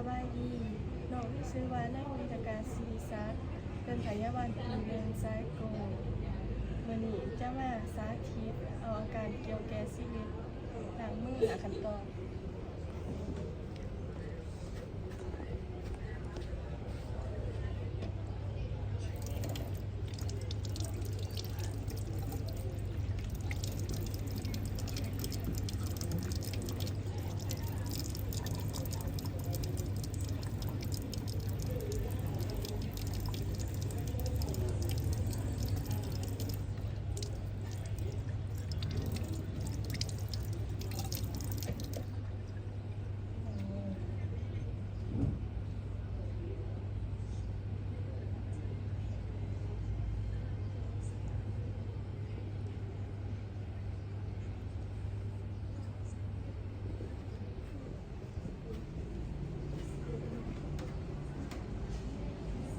บายดีน้องที่ชื่อว่านักวิชาการศิริศักดิ์เป็นพยาบาลปีหนึ่งสายโกมื้อนี้จะมาสาธิตเอาอาการเกี่ยวแก่ชีวิตล้างมือหาขั้นตอน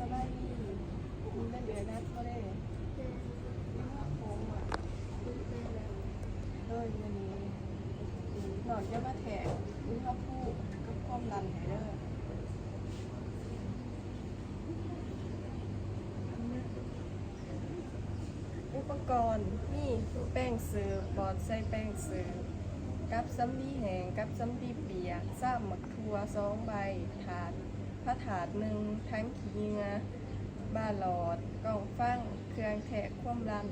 สบายดีมีเงินเดือนนัดบ่ได้มีว่าผมเลยมื้อนี้หนอนจะมาแถกมีข้าวผู้กับความดันให้เด้ออุปกรณ์มีแป้งเสิร์ฟบอดใส่แป้งเสิร์ฟกับสำลีแห้งกับสำลีเปียกซ้ำหมักทั่ว2 ใบถาดถาดหนึ่งทั้งขี้เหงื่อบาหลอดกล่องฟังเครื่องแทะความดัน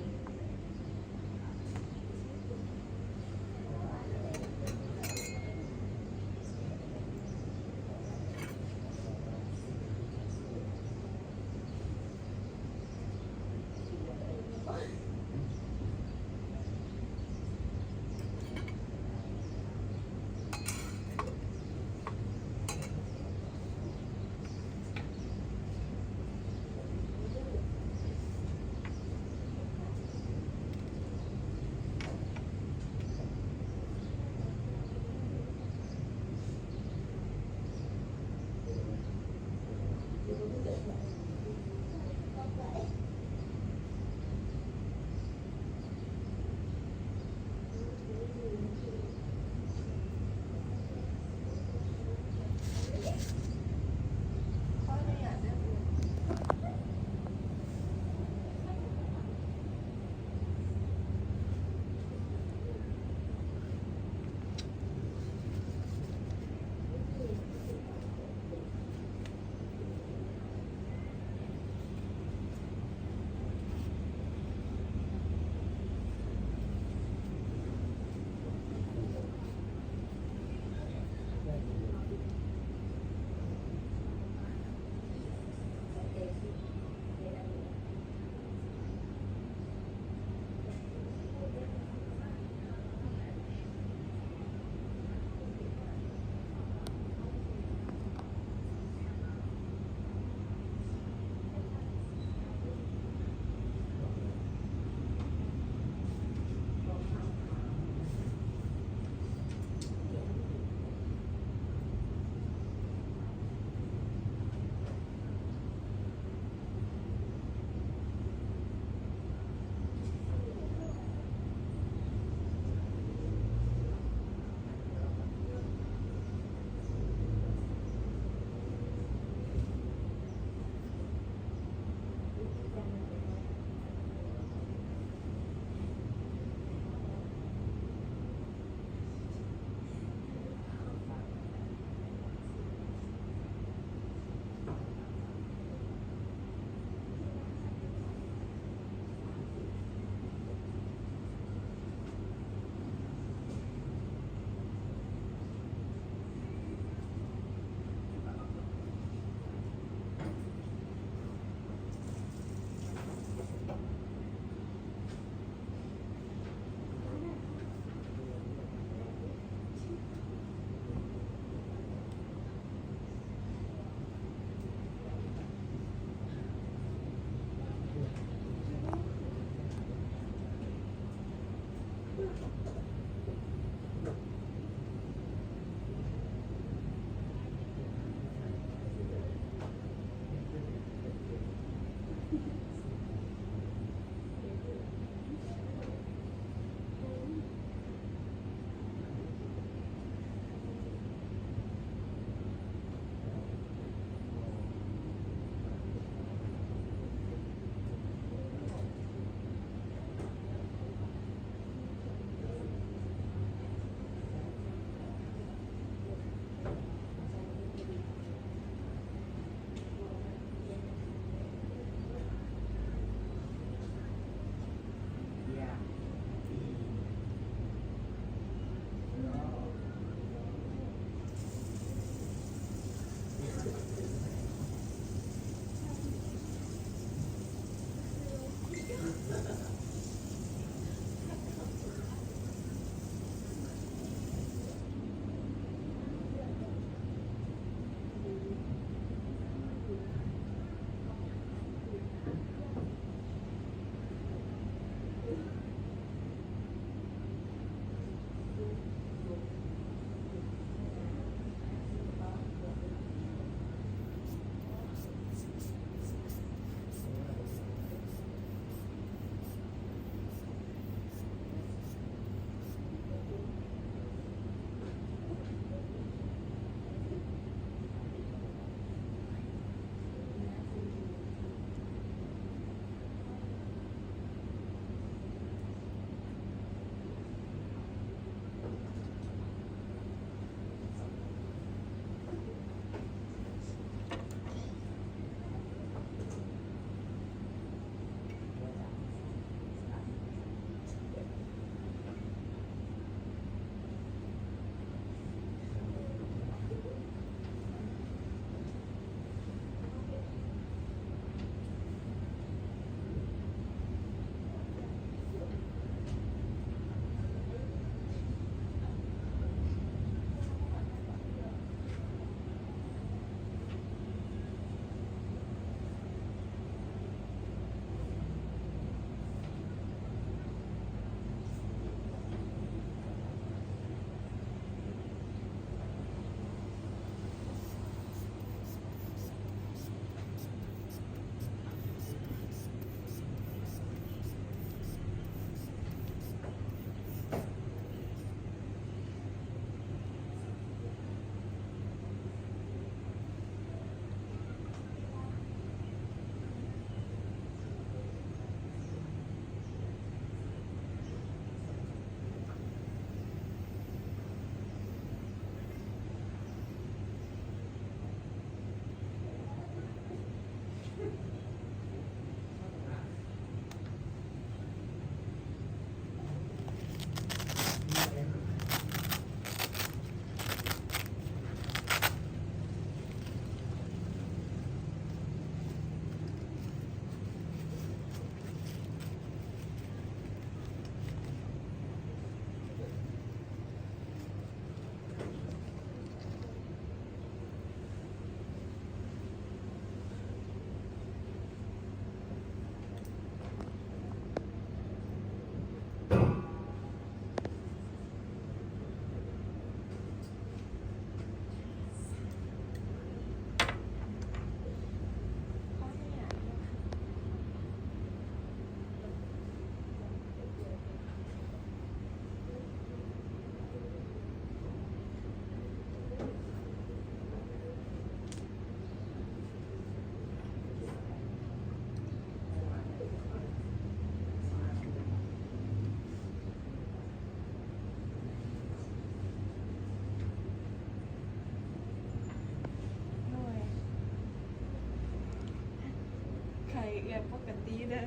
ปกติเด้อ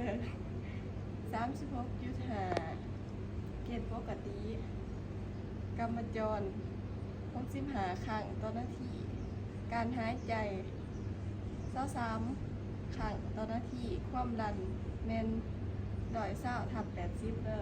36.5เกณฑ์ปกติกำมะจร65ครั้งต่อนาที การหายใจ23ครั้งต่อนาที ความดันแม่น120/80เด้อ